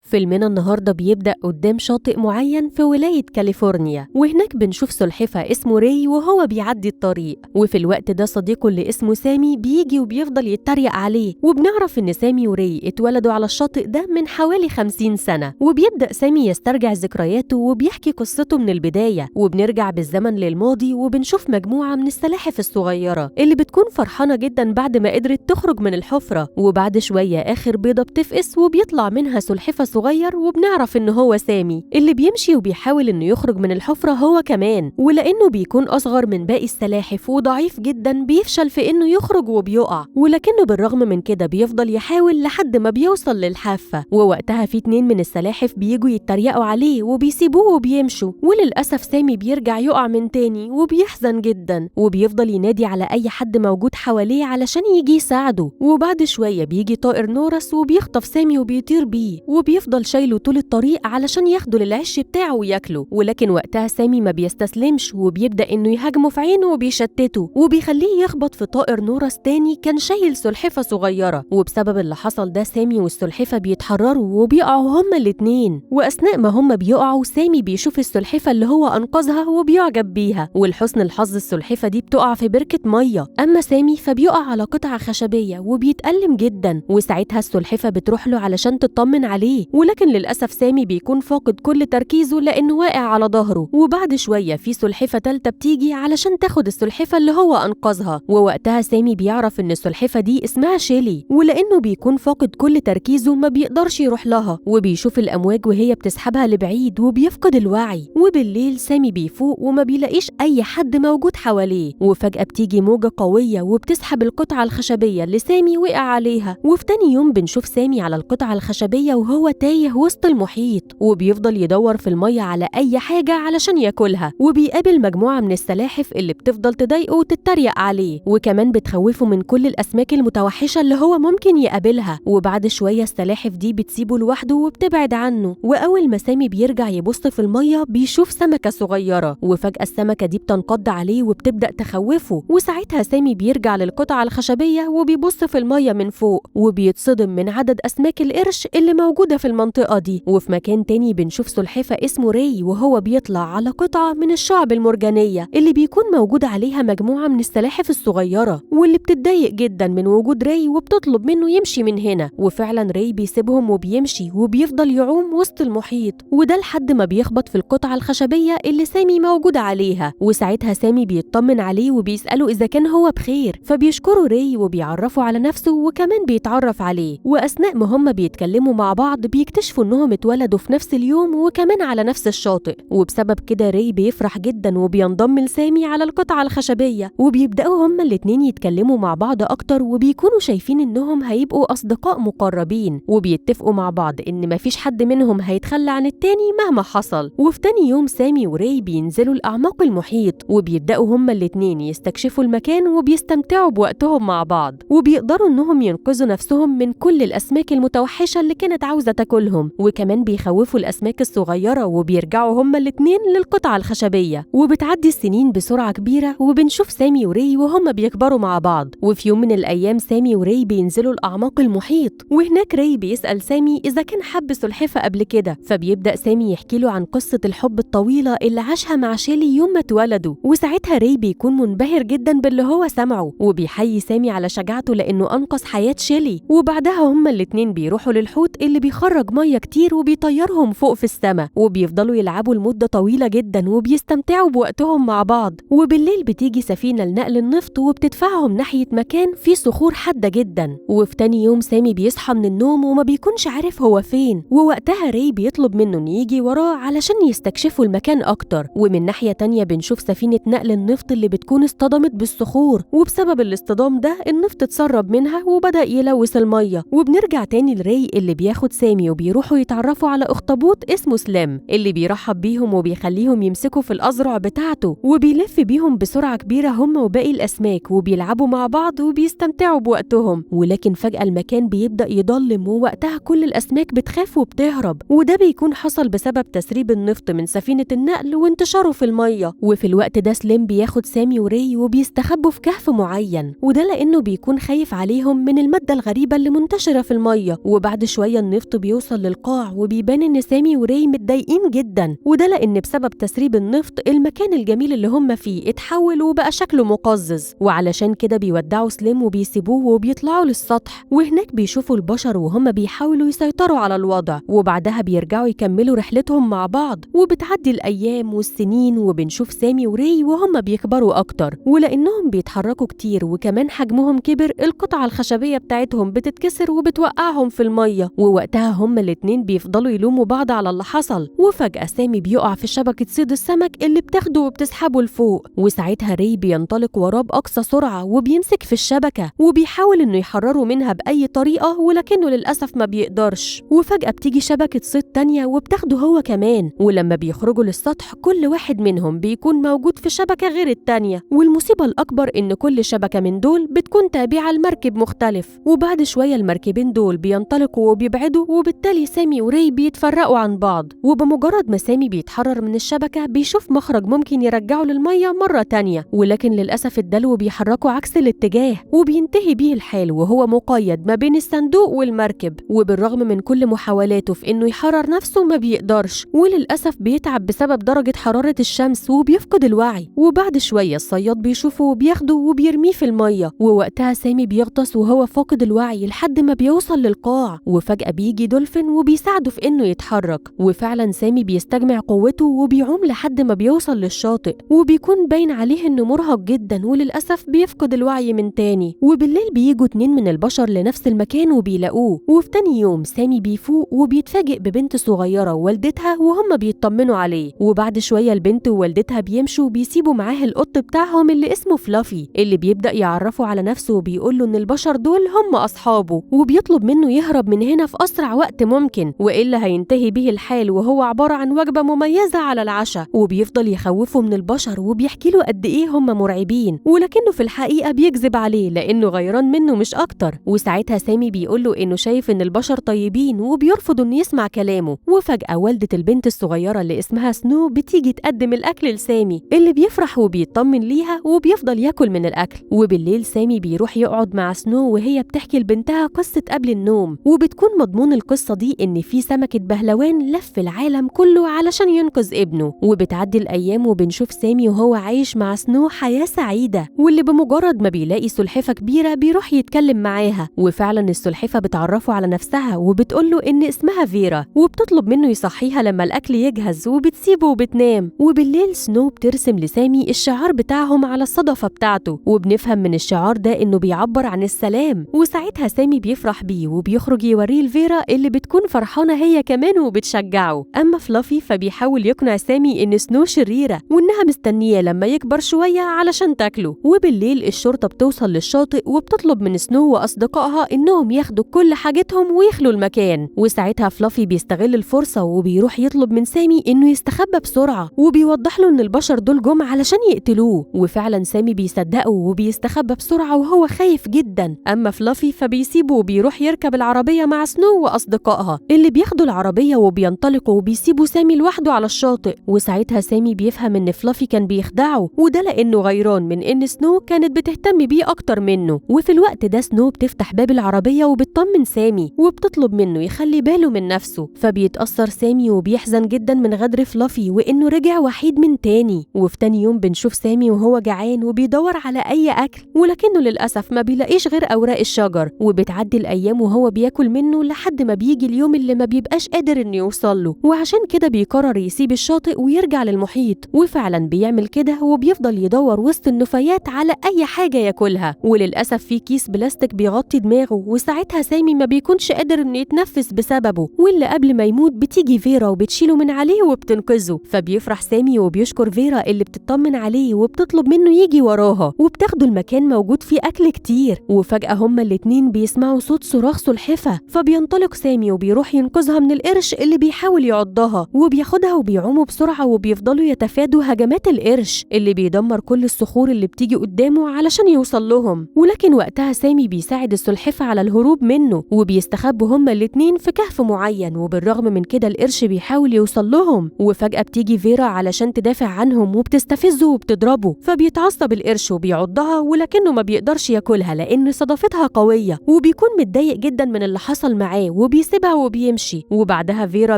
فيلمنا النهاردة بيبدأ قدام شاطئ معين في ولاية كاليفورنيا، وهناك بنشوف سلحفة اسمه راي وهو بيعدي الطريق. وفي الوقت ده صديقه اللي اسمه سامي بيجي وبيفضل يتريق عليه، وبنعرف ان سامي وراي اتولدوا على الشاطئ ده من حوالي 50 سنة. وبيبدأ سامي يسترجع ذكرياته وبيحكي قصته من البداية، وبنرجع بالزمن للماضي وبنشوف مجموعة من السلاحف الصغيرة اللي بتكون فرحانة جدا بعد ما قدرت تخرج من الحفرة. وبعد شوية آخر بيضة بتفقس وبيطلع منها سلحفة صغير، وبنعرف إن هو سامي اللي بيمشي وبيحاول إنه يخرج من الحفرة هو كمان. ولأنه بيكون أصغر من باقي السلاحف وضعيف جدا بيفشل في إنه يخرج وبيقع، ولكنه بالرغم من كده بيفضل يحاول لحد ما بيوصل للحافة. ووقتها في 2 من السلاحف بيجوا يتريقوا عليه وبيسيبوه وبيمشوا، وللأسف سامي بيرجع يقع من تاني وبيحزن جدا، وبيفضل ينادي على أي حد موجود حواليه علشان يجي يساعده. وبعد شوية بيجي طائر نورس وبيخطف سامي وبيطير بيه، وبيفضل شايله طول الطريق علشان ياخده للعش بتاعه وياكله. ولكن وقتها سامي ما بيستسلمش وبيبدأ إنه يهاجمه في عينه وبيشتته وبيخليه يخبط في طائر نورس تاني كان شايل سلحفة صغيرة. وبسبب اللي حصل ده سامي والسلحفة بيتحرروا وبيقعوا هما الاتنين، وأثناء ما هما بيقعوا سامي بيشوف السلحفة اللي هو أنقذها وبيعجب بيها. ولحسن الحظ السلحفة دي بتقع في بركة مية، أما سامي فبيقع على قطعة خشبية وبيتألم جدا. وساعتها السلحفة بتروح له علشان تطمن عليه، ولكن للأسف سامي بيكون فاقد كل تركيزه لأنه واقع على ظهره. وبعد شوية في سلحفة تالتة بتيجي علشان تاخد السلحفة اللي هو أنقذها، ووقتها سامي بيعرف إن السلحفة دي اسمها شيلي، ولأنه بيكون فاقد كل تركيزه ما بيقدرش يروح لها، وبيشوف الأمواج وهي بتسحبها لبعيد وبيفقد الوعي. وبالليل سامي بيفوق وما بيلاقيش أي حد موجود حواليه، وفجأة بتيجي موجة قوية وبتسحب القطعة الخشبية اللي سامي وقع عليها. وفي تاني يوم بنشوف سامي على القطعة الخشبية وهو تايه وسط المحيط، وبيفضل يدور في المية على أي حاجة علشان ياكلها. وبيقابل مجموعة من السلاحف اللي بتفضل تضايقه وتتريق عليه، وكمان بتخوفه من كل الأسماك المتوحشة اللي هو ممكن يقابلها. وبعد شوية السلاحف دي بتسيبه لوحده وبتبعد عنه، وأول ما سامي بيرجع يبص في المية بيشوف سمكة صغيرة، وفجأة السمكة دي بتنقض عليه وبتبدأ تخوفه. وساعتها سامي بيرجع للقطعة الخشبية وبيبص في المية من فوق، وبيتصدم من عدد أسماك القرش اللي موجودة في المنطقة دي. وفي مكان تاني بنشوف سلحفة اسمه راي وهو بيطلع على قطعة من الشعب المرجانية اللي بيكون موجود عليها مجموعة من السلاحف الصغيرة، واللي بتتضايق جدا من وجود راي وبتطلب منه يمشي من هنا. وفعلا راي بيسيبهم وبيمشي وبيفضل يعوم وسط المحيط، وده لحد ما بيخبط في القطعة الخشبية اللي سامي موجود عليها. وساعتها سامي بيطمن عليه وبيسأله إذا كان هو بخير، فبيشكره راي وبيعرفه على نفسه وكمان بيتعرف عليه. وأثناء ما هما بيتكلموا مع بعض بيكتشفوا إنهم اتولدوا في نفس اليوم وكمان على نفس الشاطئ، وبسبب كده راي بيفرح جدا وبينضم لسامي على القطعة الخشبية، وبيبدأوا هما الاتنين يتكلموا مع بعض أكتر، وبيكونوا شايفين إنهم هيبقوا أصدقاء مقربين، وبيتفقوا مع بعض إن مفيش حد منهم هيتخلى عن التاني مهما حصل. وفي تاني يوم سامي وراي بينزلوا لأعماق المحيط، وبيبدأوا هما الاتنين يستكشفوا المكان وبيستمتعوا بوقتهم مع بعض، وبيقدروا إنهم ينقذوا نفسهم من كل الأسماك المتوحشة اللي كانت عاوزة تاكلهم، وكمان بيخوفوا الأسماك الصغيرة. وبيرجعوا هما الاتنين للقطعة الخشبية، وبتعدي السنين بسرعة كبيرة وبنشوف سامي وراي وهما بيكبروا مع بعض. وفي يوم من الأيام سامي وراي بينزلوا لأعماق المحيط، وهناك راي بيسأل سامي إذا كان حب سلحفة قبل كده، فبيبدأ سامي يحكي له عن قصة الحب الطويلة اللي عاشها مع شيلي يوم ما اتولدوا. وساعتها راي بيكون منبهر جدا باللي هو سمعه، وبيحيي سامي على شجاعته لأنه أنقذ حياة شيلي. وبعدها هما الاتنين بيروحوا للحوت اللي بيخرج مية كتير وبيطيرهم فوق في السماء، وبيفضلوا يلعبوا لمدة طويلة جدا وبيستمتعوا بوقتهم مع بعض. وبالليل بتيجي سفينة لنقل النفط وبتدفعهم ناحية مكان فيه صخور حادة جدا. وفي تاني يوم سامي بيصحى من النوم وما بيكونش عارف هو فين، ووقتها راي بيطلب منه إنه يجي وراه علشان يستكشفوا المكان أكتر. ومن ناحية تانية بنشوف سفينة نقل النفط اللي بتكون اصطدمت بالصخور، وبسبب الاصطدام ده النفط اتسرب منها وبدأ يلوث المية. وبنرجع تاني لراي اللي بياخد سامي وبيروحوا يتعرفوا على أخطبوط اسمه سليم اللي بيرحب بيهم وبيخليهم يمسكوا في الأذرع بتاعته، وبيلف بيهم بسرعة كبيرة هم وباقي الأسماك، وبيلعبوا مع بعض وبيستمتعوا بوقتهم. ولكن فجأة المكان بيبدأ يضلم، ووقتها كل الأسماك بتخاف وبتهرب، وده بيكون حصل بسبب تسريب النفط من سفينة النقل وانتشاره في المية. وفي الوقت ده سليم بياخد سامي وراي وبيستخبوا في كهف معين، وده لأنه بيكون خايف عليهم من المادة الغريبة اللي منتشرة في المية. وبعد شوية النفط بيوصل بيوصل للقاع وبيبان إن سامي وري متضايقين جدا، وده لأن بسبب تسريب النفط المكان الجميل اللي هم فيه اتحول وبقى شكله مقزز، وعلشان كده بيودعوا سليم وبيسيبوه وبيطلعوا للسطح، وهناك بيشوفوا البشر وهم بيحاولوا يسيطروا على الوضع، وبعدها بيرجعوا يكملوا رحلتهم مع بعض. وبتعدي الأيام والسنين وبنشوف سامي وري وهم بيكبروا أكتر، ولأنهم بيتحركوا كتير وكمان حجمهم كبر القطعة الخشبية بتاعتهم بتتكسر وبتوقعهم في المية، ووقتها هما الاتنين بيفضلوا يلوموا بعض على اللي حصل. وفجأة سامي بيقع في شبكة صيد السمك اللي بتاخده وبتسحبه لفوق، وساعتها ري بينطلق وراه بأقصى سرعة وبيمسك في الشبكة وبيحاول إنه يحرره منها بأي طريقة، ولكنه للأسف ما بيقدرش. وفجأة بتيجي شبكة صيد تانية وبتاخده هو كمان، ولما بيخرجوا للسطح كل واحد منهم بيكون موجود في شبكة غير التانية، والمصيبة الأكبر إن كل شبكة من دول بتكون تابعة لمركب مختلف. وبعد شوية المركبين دول بينطلقوا وبيبعدوا، وبالتالي سامي وري بيتفرقوا عن بعض. وبمجرد ما سامي بيتحرر من الشبكة بيشوف مخرج ممكن يرجعه للمية مرة تانية، ولكن للأسف الدلو بيحركوا عكس الاتجاه وبينتهي بيه الحال وهو مقيد ما بين الصندوق والمركب. وبالرغم من كل محاولاته في إنه يحرر نفسه ما بيقدرش، وللأسف بيتعب بسبب درجة حرارة الشمس وبيفقد الوعي. وبعد شوية الصياد بيشوفه وبياخده وبيرميه في المية، ووقتها سامي بيغطس وهو فاقد الوعي لحد ما بيوصل للقاع. وفجأة بيجي دولفين وبيساعده في إنه يتحرك، وفعلا سامي بيستجمع قوته وبيعوم لحد ما بيوصل للشاطئ، وبيكون باين عليه إنه مرهق جدا وللأسف بيفقد الوعي من تاني. وبالليل بيجوا 2 من البشر لنفس المكان وبيلاقوه، وفي تاني يوم سامي بيفوق وبيتفاجئ ببنت صغيرة ووالدتها وهم بيطمنوا عليه. وبعد شوية البنت ووالدتها بيمشوا وبيسيبوا معاه القط بتاعهم اللي اسمه فلافي، اللي بيبدأ يعرفه على نفسه وبيقول له إن البشر دول هم أصحابه، وبيطلب منه يهرب من هنا في أسرع وقت ممكن وإلا هينتهي به الحال، وهو عبارة عن وجبة مميزة على العشاء. وبيفضل يخوفه من البشر وبيحكي له قد إيه هم مرعبين، ولكنه في الحقيقة بيكذب عليه لأنه غيران منه مش أكتر. وساعتها سامي بيقول له إنه شايف إن البشر طيبين وبيرفض إنه يسمع كلامه. وفجأة والدة البنت الصغيرة اللي اسمها سنو بتيجي تقدم الأكل لسامي اللي بيفرح وبيطمن ليها وبيفضل ياكل من الأكل. وبالليل سامي بيروح يقعد مع سنو وهي بتحكي لبنتها قصة قبل النوم، وبتكون مضمون القصة دي إن في سمكة بهلوان لف العالم كله علشان ينقذ ابنه. وبتعدي الأيام وبنشوف سامي وهو عايش مع سنو حياة سعيدة، واللي بمجرد ما بيلاقي سلحفة كبيرة بيروح يتكلم معاها، وفعلا السلحفة بتعرفه على نفسها وبتقوله إن اسمها فيرا، وبتطلب منه يصحيها لما الأكل يجهز وبتسيبه وبتنام. وبالليل سنو بترسم لسامي الشعار بتاعهم على الصدفة بتاعته، وبنفهم من الشعار ده إنه بيعبر عن السلام. وساعتها سامي بيفرح بيه وبيخرج يوريه لفيرا اللي بتكون فرحانة هي كمان وبتشجعه. أما فلافي فبيحاول يقنع سامي إن سنو شريرة وإنها مستنية لما يكبر شوية علشان تاكله. وبالليل الشرطة بتوصل للشاطئ وبتطلب من سنو وأصدقائها إنهم ياخدوا كل حاجتهم ويخلوا المكان. وساعتها فلافي بيستغل الفرصة وبيروح يطلب من سامي إنه يستخبى بسرعة، وبيوضح له إن البشر دول جم علشان يقتلوه. وفعلا سامي بيصدقه وبيستخبى بسرعة وهو خايف جدا. أما فلافي فبيسيبه وبيروح يركب العربية مع سنو وأصدقائها اللي بياخدوا العربية وبينطلقوا وبيسيبوا سامي لوحده على الشاطئ. وساعتها سامي بيفهم إن فلافي كان بيخدعه، وده لأنه غيران من إن سنو كانت بتهتم بيه أكتر منه. وفي الوقت ده سنو بتفتح باب العربية وبتطمن سامي وبتطلب منه يخلي باله من نفسه، فبيتأثر سامي وبيحزن جدا من غدر فلافي وإنه رجع وحيد من تاني. وفي تاني يوم بنشوف سامي وهو جعان وبيدور على أي أكل، ولكنه للأسف ما بيلاقيش غير أوراق الشجر. وبتعدي الأيام وهو بياكل منه لحد ما بيجي اليوم اللي ما بيبقاش قادر إنه يوصل له، وعشان كده بيقرر يسيب الشاطئ ويرجع للمحيط. وفعلا بيعمل كده وبيفضل يدور وسط النفايات على أي حاجة ياكلها، وللأسف في كيس بلاستيك بيغطي دماغه. وساعتها سامي ما بيكونش قادر إنه يتنفس بسببه، واللي قبل ما يموت بتيجي فيرا وبتشيله من عليه وبتنقذه. فبيفرح سامي وبيشكر فيرا اللي بتطمن عليه وبتطلب منه يجي وراها، وبتاخده المكان موجود فيه أكل كتير. وفجأة هما الاتنين بيسمعوا صوت صراخ سلحفة، فبينطلق سامي وبيروح ينقذها من القرش اللي بيحاول يعضها، وبياخدها وبيعوموا بسرعة وبيفضلوا يتفادوا هجمات القرش اللي بيدمر كل الصخور اللي بتيجي قدامه علشان يوصل لهم. ولكن وقتها سامي بيساعد السلحفة على الهروب منه، وبيستخبوا هما الاتنين في كهف معين، وبالرغم من كده القرش بيحاول يوصل لهم. وفجأة بتيجي فيرا علشان تدافع عنهم وبتستفزه وبتضربه، فبيتعصب القرش وبيعضها ولكنه ما بيقدرش ياكلها لأن صدافتها قوية، وبيكون متضايق جدا من اللي حصل معاه وبيسيبها وبيمشي. وبعدها فيرا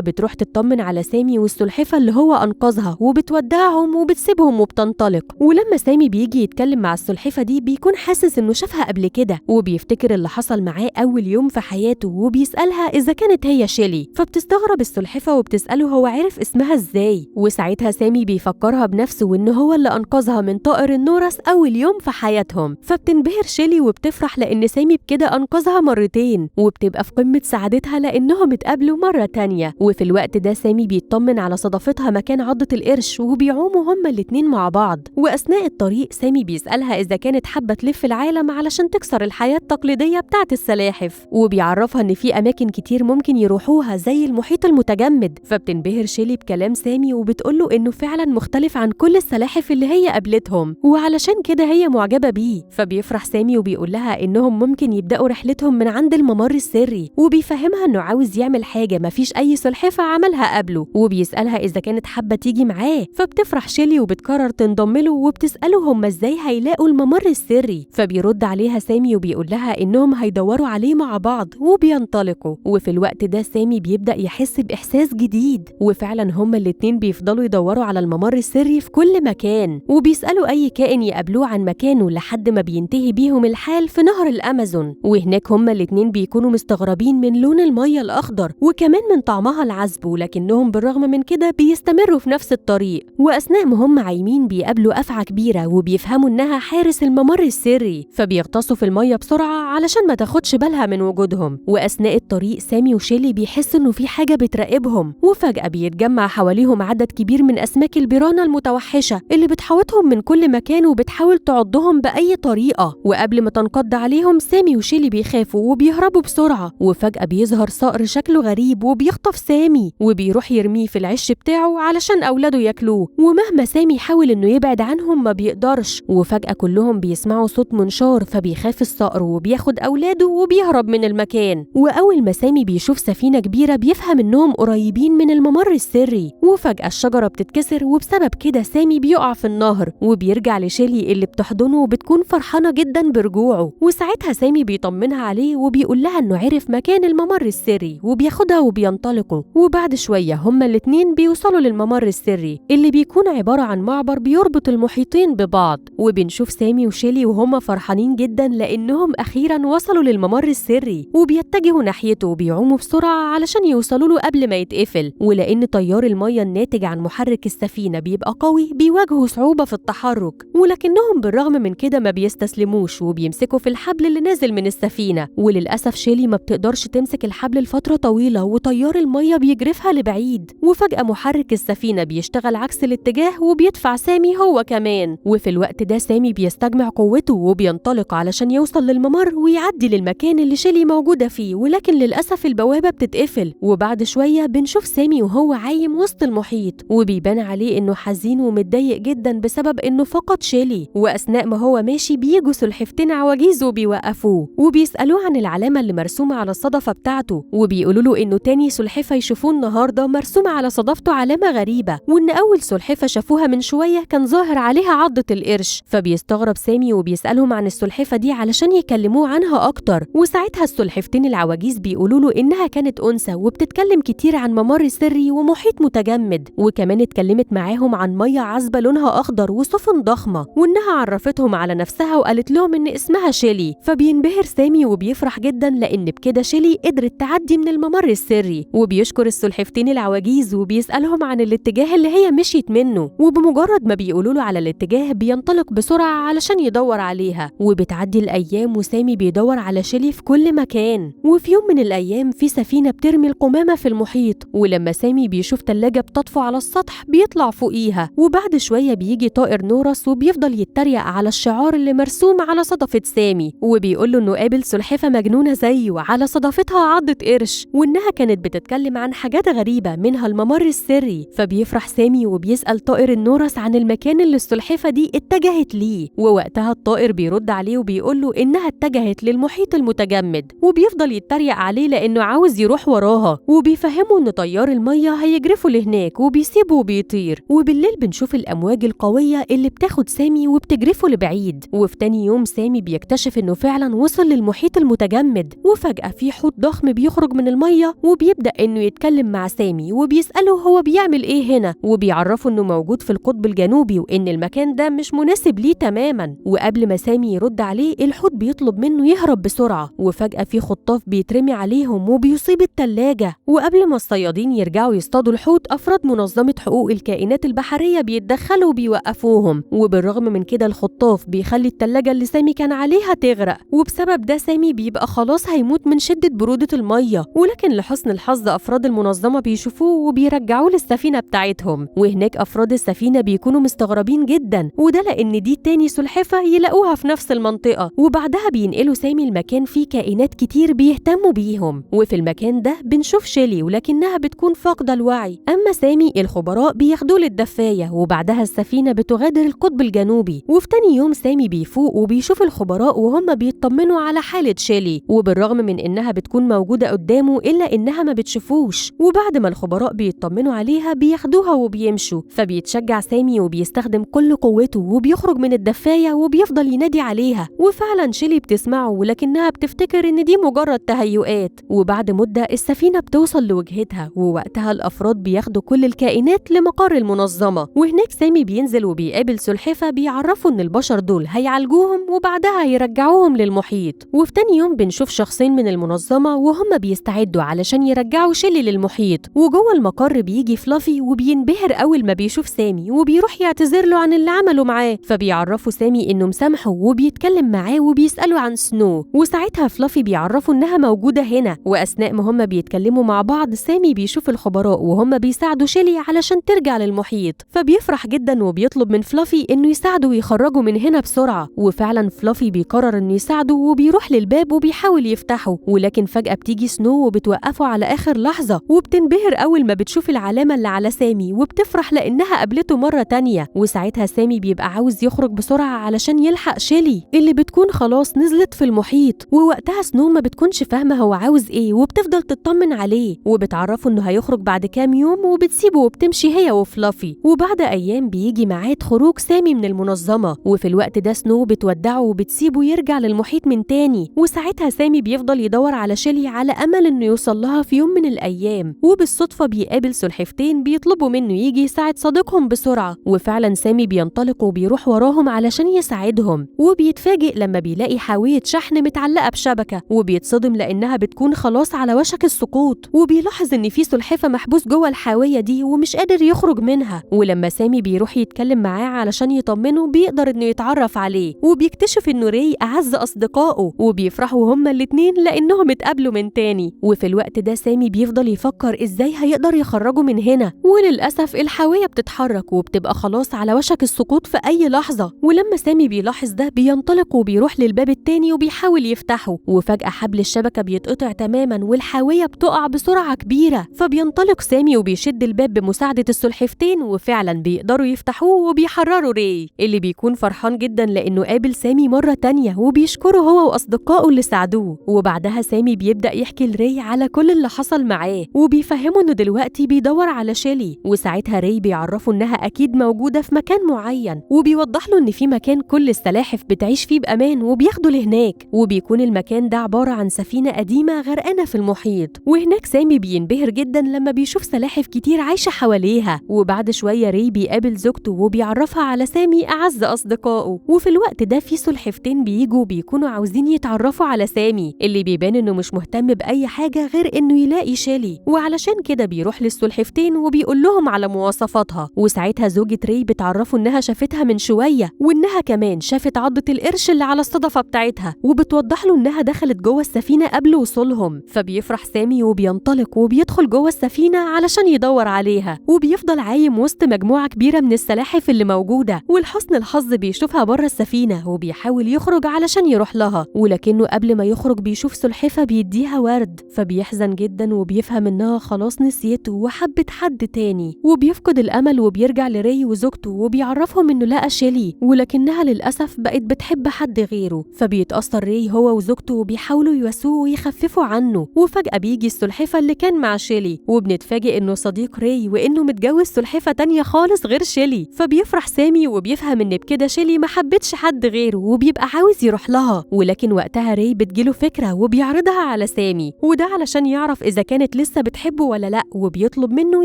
بتروح تطمن على سامي والسلحفة اللي هو أنقذها وبتودعهم وبتسيبهم وبتنطلق. ولما سامي بيجي يتكلم مع السلحفة دي بيكون حاسس إنه شافها قبل كده، وبيفتكر اللي حصل معاه أول يوم في حياته، وبيسألها إذا كانت هي شيلي. فبتستغرب السلحفة وبتسأله هو عرف اسمها إزاي. وساعتها سامي بيفكرها بنفسه وإنه هو اللي أنقذها من طائر النورس أول يوم في حياتهم. فبتنبهر شيلي وبتفرح لأن سامي بكده أنقذها مرتين، وبتبقى في قمة سعادتها لأنهم اتقابلوا مرة تانية. وفي الوقت ده سامي بيطمن على صداقتها مكان عضة القرش، وبيعوموا هما الاتنين مع بعض. وأثناء الطريق سامي بيسألها إذا كانت حابة تلف العالم علشان تكسر الحياة التقليدية بتاعة السلاحف، وبيعرفها إن في أماكن كتير ممكن يروحوها زي المحيط المتجمد. فبتنبهر شيلي بكلام سامي وبتقوله إنه فعلا مختلف عن كل السلاحف اللي هي قابلتهم، وعلشان كده هي معجبة بيه. فبيفرح سامي وبيقول لها إنهم ممكن يبدأوا رحلتهم من عند الممر السري، وبيفهمها إنه عاوز يعمل حاجة مفيش أي سلحفة عملها قبله، وبيسألها إذا كانت حابة تيجي معاه. فبتفرح شيلي وبتقرر تنضم له، وبتسأله هم إزاي هيلاقوا الممر السري. فبيرد عليها سامي وبيقول لها إنهم هيدوروا عليه مع بعض وبينطلقوا. وفي الوقت ده سامي بيبدأ يحس بإحساس جديد، وفعلا هما الاتنين بيفضلوا يدوروا على الممر السري في كل مكان، وبيسألوا أي كائن يقابلوه عن مكانه لحد ما بينتهي بيهم الحال في نهر الأمازون. وهناك هما الاتنين بيكونوا مستغربين من لون المية الأخضر وكمان من طعمها العذب، ولكنهم بالرغم من كده بيستمروا في نفس الطريق. وأثناء ما هم عايمين بيقابلوا أفعى كبيرة وبيفهموا إنها حارس الممر السري، فبيغطسوا في المية بسرعة علشان ما تاخدش بالها من وجودهم. وأثناء الطريق سامي وشيلي بيحسوا إنه في حاجة بتراقبهم، وفجأة بيتجمع حواليهم عدد كبير من أسماك البيرانا المتوحشة اللي بتحوطهم من كل مكان وبتحاول تعضهم بأي طريقة. وقبل ما تنقض عليهم سامي وشيلي بيخافوا وبيهربوا بسرعة. وفجأة بيظهر صقر شكله غريب وبيخطف سامي وبيروح يرميه في العش بتاعه علشان أولاده ياكلوه. ومهما سامي حاول إنه يبعد عنهم ما بيقدرش. وفجأة كلهم بيسمعوا صوت منشار، فبيخاف الصقر وبياخد أولاده وبيهرب من المكان. وأول ما سامي بيشوف سفينة كبيرة بيفهم إنهم قريبين من الممر السري. وفجأة الشجرة بتتكسر، وبسبب كده سامي بيقع في النهر، وبيرجع لشيلي اللي بتحضنه وبتكون فرحانة جدا برجوعه. وساعتها سامي بيطمنها عليه وبيقول لها إنه عرف مكان الممر السري، وبياخدها وبينطلقوا. وبعد شوية هما الاتنين بيوصلوا للممر السري اللي بيكون عبارة عن معبر بيربط المحيطين ببعض. وبنشوف سامي وشيلي وهما فرحانين جدا لأنهم أخيرا وصلوا للممر السري، وبيتجهوا ناحيته وبيعوموا بسرعة علشان يوصلوا له قبل ما يتقفل. ولأن تيار المية الناتج عن محرك السفينة بيبقى قوي بيواجهوا صعوبة في التحرك، ولكنهم بالرغم من كده ما بيستسلموش وبيمسكوا في الحبل اللي نازل من السفينة. وللأسف شيلي ما بتقدرش تمسك الحبل لفترة طويلة وتيار المية بيجرفها لبعيد. وفجأة محرك السفينة بيشتغل عكس الاتجاه وبيدفع سامي هو كمان. وفي الوقت ده سامي بيستجمع قوته وبينطلق علشان يوصل للممر ويعدي للمكان اللي شيلي موجودة فيه، ولكن للأسف البوابة بتتقفل. وبعد شوية بنشوف سامي وهو عايم وسط المحيط، وبيبان عليه إنه حزين ومتضايق جدا بسبب إنه فقد شيلي. وأثناء ما هو ماشي بيجوا سلحفتين عواجيز وبيوقفوه وبيسألوه عن العلامة اللي مرسومة على الصدفة بتاعته، وبيقولوا له إنه تاني سلحفة يشوفوه النهاردة مرسومة على صدفته علامة غريبة، وإن أول سلحفة شافوها من شوية كان ظاهر عليها عضة القرش. فبيستغرب سامي وبيسألهم عن السلحفة دي علشان يكلموه عنها أكتر. وساعتها السلحفتين العواجيز بيقولوا له إنها كانت أنثى وبتتكلم كتير عن ممر سري ومحيط متجمد، وكمان اتكلمت معاهم عن مية عذبة لونها أخضر وسفن ضخمة، وإنها عرفتهم على نفسها وقالت لهم إن اسمها شيلي. فبينبهر سامي وبيفرح جدا لأن بكده شيلي قدرت تعدي من الممر السري. وبيشكر السلحفتين العواجيز وبيسألهم عن الاتجاه اللي هي مشيت منه، وبمجرد ما بيقولوا له على الاتجاه بينطلق بسرعة علشان يدور عليها. وبتعدي الأيام وسامي بيدور على شيلي في كل مكان. وفي يوم من الأيام في سفينة بترمي القمامة في المحيط، ولما سامي بيشوف تلاجة بتطفو على السطح بيطلع فوقيها. وبعد شوية بيجي طائر نورس وبيفضل يتريق على الشعار اللي مرسوم على صدفة سامي، وبيقول له إنه قابل سلحفة مجنونة زيه على صدفتها عضة قرش، وإنها كانت بتتكلم عن حاجات غريبة منها الممر السري. فبيفرح سامي وبيسأل طائر النورس عن المكان اللي السلحفة دي اتجهت ليه، ووقتها الطائر بيرد عليه وبيقول له إنها اتجهت للمحيط المتجمد. وبيفضل يتريق عليه لأنه عاوز يروح وراها، وبيفهمه إن تيار المية هيجرفه لهناك وبيسيبه وبيطير. وبالليل بنشوف الأمواج القوية اللي بتاخد سامي وبتجرفه لبعيد. وفي تاني يوم سامي بيكتشف إنه فعلا وصل للمحيط المتجمد، وفجأة في حوت ضخم بيخرج من المية وبيبدأ إنه يتكلم مع سامي وبيسأله هو بيعمل إيه هنا، وبيعرفه إنه موجود في القطب الجنوبي وإن المكان ده مش مناسب ليه تماما. وقبل ما سامي يرد عليه الحوت بيطلب منه يهرب بسرعة، وفجأة في خطاف بيترمي عليهم وبيصيب التلاجة. وقبل ما الصيادين يرجعوا يصطادوا الحوت أفراد منظمة حقوق الكائنات البحرية بيتدخلوا وبيوقفوهم، وبالرغم من كده الخطاف بيخلي التلاجة اللي سامي كان عليها تغرق، وبسبب ده سامي بيبقى خلاص هيموت من شدة برودة المية. ولكن لحسن الحظ أفراد المنظمة بيشوفوه وبيرجعوه للسفينة بتاعتهم، وهناك أفراد السفينة بيكونوا مستغربين جدا، وده لأن دي تاني سلحفة يلاقوها في نفس المنطقة. وبعدها بينقلوا سامي المكان فيه كائنات كتير بيهتموا بيهم، وفي المكان ده بنشوف شيلي ولكنها بتكون فاقدة الوعي. أما سامي الخبراء بياخدوه للدفاية، وبعدها السفينة بتغادر القطب الجنوبي. وفي تاني يوم سامي بيفوق وبيشوف الخبراء وهم بيطمنوا على حالة شيلي، وبالرغم من إنها بتكون موجودة قدامه إلا إنها ما بتشوفوش. وبعد ما الخبراء بيطمنوا عليها بياخدوها وبيمشوا، فبيتشجع سامي وبيستخدم كل قوته وبيخرج من الدفاية وبيفضل ينادي عليها. وفعلا شيلي بتسمعه ولكنها بتفتكر إن دي مجرد تهيؤات. وبعد مدة السفينة بتوصل لوجهتها، ووقتها الأفراد بياخدوا كل الكائنات لمقر المنظمة. وهناك سامي بينزل وبيقابل سلحفة بيعرفوا إن البشر دول هيعالجوهم وبعدها هيرجعوهم للمحيط. وفي تاني يوم بنشوف شخصين من المنظمة وهم بيستعدوا علشان يرجعوا شيلي للمحيط. وجوه المقر بيجي فلافي وبينبهر أول ما بيشوف سامي وبيروح يعتذر له عن اللي عمله معاه، فبيعرفوا سامي إنه مسامحه وبيتكلم معاه وبيسأله عن سنو. وساعتها فلافي بيعرفوا إنها موجودة هنا. وأثناء ما هم بيتكلموا مع بعض سامي بيشوف الخبراء وهم بيساعدوا شيلي علشان ترجع للمحيط، فبيفرح جدا وبيطلب من فلافي إنه يساعده ويخرجه من هنا بسرعة. وفعلا فلافي بيقرر إنه يساعده وبيروح للباب وبيحاول يفتحه، ولكن فجأة بتيجي سنو وبتوقفه على آخر لحظة، وبتنبهر أول ما بتشوف العلامة اللي على سامي وبتفرح لأنها قابلته مرة تانية. وساعتها سامي بيبقى عاوز يخرج بسرعة علشان يلحق شيلي اللي بتكون خلاص نزلت في المحيط. ووقتها سنو ما بتكونش فاهمة هو عاوز إيه وبتفضل تطمن عليه، وبتعرفه إنه هيخرج بعد كام يوم وبتسيبه وبتمشي هي وفلافي. وبعد أيام بيجي ميعاد خروج سامي من المنظمة، وفي الوقت ده سنو بتودعه وبتسيبه يرجع للمحيط من تاني. وساعتها سامي بيفضل يدور على شيلي على أمل إنه يوصل لها في يوم من الأيام. وبالصدفة بيقابل سلحفتين بيطلبوا منه يجي يساعد صديقهم بسرعة، وفعلا سامي بينطلق وبيروح وراهم علشان يساعدهم. وبيتفاجئ لما بيلاقي حاوية شحن متعلقة بشبكة، وبيتصدم لأنها بتكون خلاص على وشك السقوط. وبيلاحظ إن في سلحفة محبوس جوه الحاوية دي ومش قادر يخرج منها. ولما سامي بيروح يتكلم معاه علشان يطمنه بيقدر إنه يتعرف عليه، وبيكتشف إنه ري أعز أصدقائه، وبيفرحوا هما الاتنين لأنهم اتقابلوا من تاني. وفي الوقت ده سامي بيفضل يفكر إزاي هيقدر يخرجه من هنا، وللأسف الحاوية بتتحرك وبتبقى خلاص على وشك السقوط في أي لحظة. ولما سامي بيلاحظ ده بينطلق وبيروح للباب التاني وبيحاول يفتحه، وفجأة حبل الشبكة بيتقطع تماما والحاوية بتقع بسرعة كبيرة. فبينطلق سامي وبيشد الباب بمساعدة السلحفتين، وفعلا بيقدروا يفتحوه وبيحرروا ري اللي بيكون فرحان جدا لأنه قابل سامي مرة تانية وبيشكره هو وأصدقائه اللي ساعدوه. وبعدها سامي بيبدأ يحكي لري على كل اللي حصل معاه، وبيفهمه إنه دلوقتي بيدور على شيلي. وساعتها ري بيعرفه إنها أكيد موجودة في مكان معين، وبيوضح له إن في مكان كل السلاحف بتعيش فيه بأمان وبياخده لهناك. وبيكون المكان ده عبارة عن سفينة قديمة غرقانة في المحيط، وهناك سامي بينبهر جدا لما بيشوف سلاحف كتير عايشة حواليها. وبعد شوية ري بيقابل زوجته وبيعرفها على سامي أعز أصدقائه. وفي الوقت ده في سلحفتين بيجوا بيكونوا عاوزين يتعرفوا على سامي اللي بيبان إنه مش مهتم بأي حاجة غير إنه يلاقي شيلي، وعلشان كده بيروح للسلحفتين وبيقول لهم على مواصفاتها. وساعتها زوجة ري بتعرفه إنها شافتها من شوية، وإنها كمان شافت عضة القرش اللي على الصدفة بتاعتها، وبتوضح له إنها دخلت جوه السفينة قبل وصولهم. فبيفرح سامي وبينطلق وبيدخل جوه السفينة علشان يدور عليها، وبيفضل عايم وسط مجموعة كبيرة من السلاحف اللي موجودة. ولحسن الحظ بيشوفها بره السفينة وبيحاول يخرج علشان يروح لها، ولكنه قبل ما يخرج بيشوف سلحفة بيديها ورد، فبيحزن جدا وبيفهم إنها خلاص نسيته وحبت حد تاني. وبيفقد الأمل وبيرجع لري وزوجته وبيعرفهم إنه لقى شيلي، ولكنها للأسف بقت بتحب حد غيره. فبيتأثر ري هو وزوجته وبيحاولوا يواسوه ويخففوا عنه. وفجأة بيجي السلحفة اللي كان مع شيلي، وبنتفاجئ إنه صديق ري وإنه متجوز سلحفة تانية خالص غير شيلي. فبيفرح سامي وبيفهم إن بكده شيلي ما حبتش حد غيره وبيبقى عاوز يروح لها. ولكن وقتها ري بتجيله فكرة وبيعرضها على سامي سامي، وده علشان يعرف إذا كانت لسه بتحبه ولا لأ، وبيطلب منه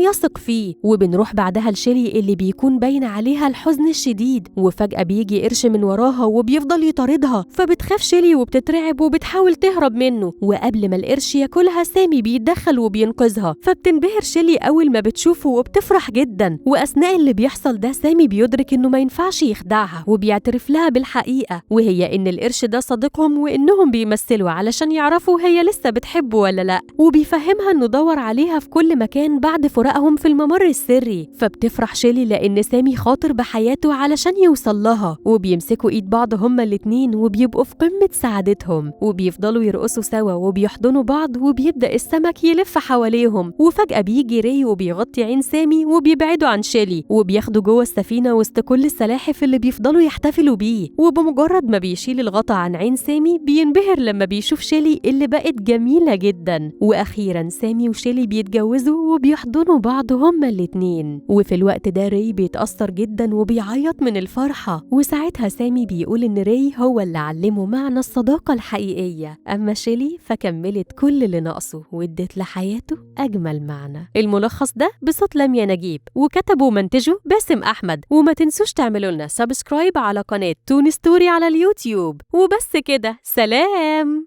يثق فيه. وبنروح بعدها لشيلي اللي بيكون باين عليها الحزن الشديد، وفجأة بيجي قرش من وراها وبيفضل يطاردها، فبتخاف شيلي وبتترعب وبتحاول تهرب منه. وقبل ما القرش ياكلها سامي بيتدخل وبينقذها، فبتنبهر شيلي أول ما بتشوفه وبتفرح جدا. وأثناء اللي بيحصل ده سامي بيدرك إنه ما ينفعش يخدعها، وبيعترف لها بالحقيقة، وهي إن القرش ده صديقهم وإنهم بيمثلوا علشان يعرفوا هي لسه بتحبه ولا لأ. وبيفهمها إنه دور عليها في كل مكان بعد فراقهم في الممر السري. فبتفرح شيلي لأن سامي خاطر بحياته علشان يوصل لها، وبيمسكوا إيد بعض هما الاتنين وبيبقوا في قمة سعادتهم، وبيفضلوا يرقصوا سوا وبيحضنوا بعض، وبيبدأ السمك يلف حواليهم. وفجأة بيجي ري وبيغطي عين سامي وبيبعدوا عن شيلي، وبياخدوا جوه السفينة وسط كل السلاحف اللي بيفضلوا يحتفلوا بيه. وبمجرد ما بيشيل الغطا عن عين سامي بينبهر لما بيشوف شيلي اللي بقت جميلة جدا. وأخيرا سامي وشيلي بيتجوزوا وبيحضنوا بعض هما الاتنين. وفي الوقت ده ري بيتأثر جدا وبيعيط من الفرحة، وساعتها سامي بيقول إن ري هو اللي علمه معنى الصداقة الحقيقية، أما شيلي فكملت كل اللي ناقصه وادت لحياته أجمل معنى. الملخص ده بصوت لميا نجيب، وكتبه ومنتجه باسم أحمد. وما تنسوش تعملوا لنا سبسكرايب على قناة تون ستوري على اليوتيوب. وبس كده، سلام.